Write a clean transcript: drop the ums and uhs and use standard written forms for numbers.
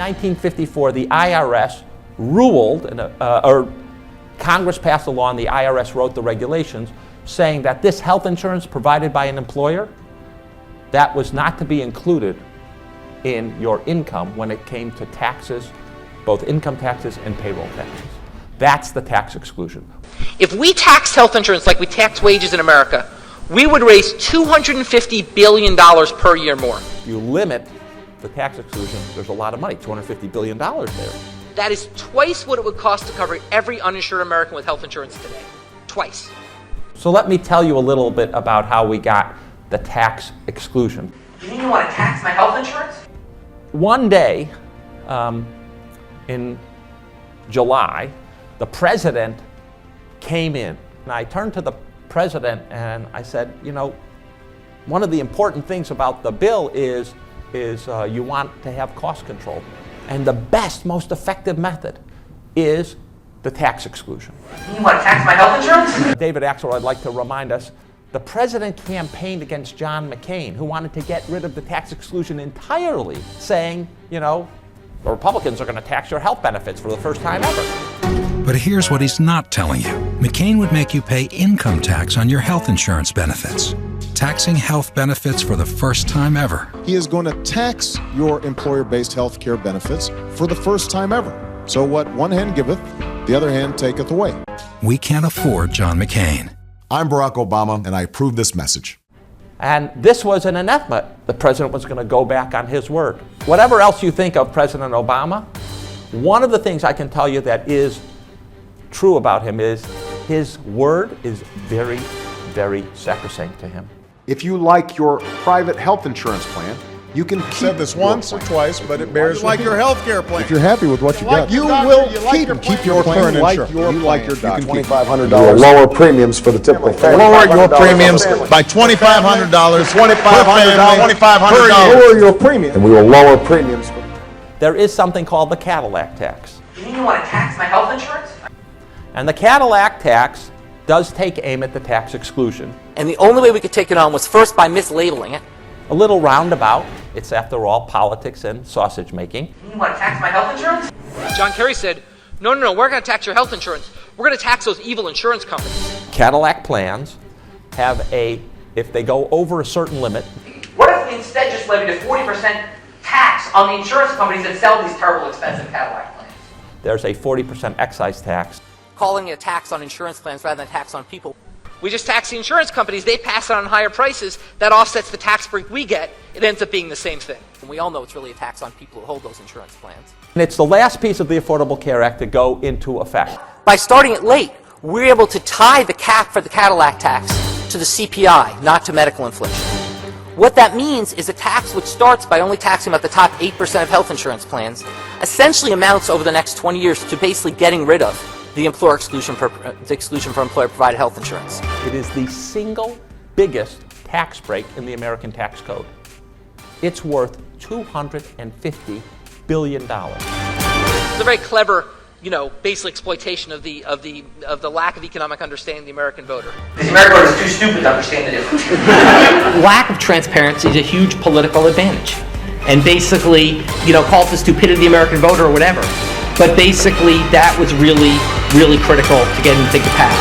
1954, the IRS ruled, or Congress passed a law and the IRS wrote the regulations saying that this health insurance provided by an employer, that was not to be included in your income when it came to taxes, both income taxes and payroll taxes. That's the tax exclusion. If we taxed health insurance like we tax wages in America, we would raise $250 billion per year more. If you limit the tax exclusion, there's a lot of money, $250 billion there. That is twice what it would cost to cover every uninsured American with health insurance today. Twice. So let me tell you a little bit about how we got the tax exclusion. You mean you want to tax my health insurance? One day in July, the president came in, and I turned to the president and I said, you know, one of the important things about the bill is you want to have cost control. And the best, most effective method is the tax exclusion. You want to tax my health insurance? David Axel, I'd like to remind us, the president campaigned against John McCain, who wanted to get rid of the tax exclusion entirely, saying, you know, the Republicans are going to tax your health benefits for the first time ever. But here's what he's not telling you. McCain would make you pay income tax on your health insurance benefits. Taxing health benefits for the first time ever. He is going to tax your employer-based health care benefits for the first time ever. So what one hand giveth, the other hand taketh away. We can't afford John McCain. I'm Barack Obama, and I approve this message. And this was an anathema. The president was going to go back on his word. Whatever else you think of President Obama, one of the things I can tell you that is true about him is his word is very, very sacrosanct to him. If you like your private health insurance plan, you can keep said this once or twice, but it bears like your health care plan. If you're happy with what you got, you will keep your plan. Like You your like your plan. doctor. $2,500. You will lower premiums for the typical family. Lower your premiums by $2,500 $2,500 Lower your premium, and we will lower premiums. There is something called the Cadillac tax. You mean you want to tax my health insurance? And the Cadillac tax does take aim at the tax exclusion. And the only way we could take it on was first by mislabeling it. A little roundabout. It's, after all, politics and sausage making. You want to tax my health insurance? John Kerry said, no, we're going to tax your health insurance. We're going to tax those evil insurance companies. Cadillac plans have if they go over a certain limit. What if we instead just levied a 40% tax on the insurance companies that sell these terrible, expensive Cadillac plans? There's a 40% excise tax. Calling it a tax on insurance plans rather than a tax on people. We just tax the insurance companies, they pass it on higher prices, that offsets the tax break we get, it ends up being the same thing. And we all know it's really a tax on people who hold those insurance plans. And it's the last piece of the Affordable Care Act to go into effect. By starting it late, we're able to tie the cap for the Cadillac tax to the CPI, not to medical inflation. What that means is a tax which starts by only taxing about the top 8% of health insurance plans, essentially amounts over the next 20 years to basically getting rid of the employer exclusion for employer-provided health insurance. It is the single biggest tax break in the American tax code. It's worth $250 billion. It's a very clever, basic exploitation of the lack of economic understanding of the American voter. The American voter is too stupid to understand the difference. Lack of transparency is a huge political advantage. And basically, call it the stupidity of the American voter or whatever. But basically, that was really, really critical to get anything to pass.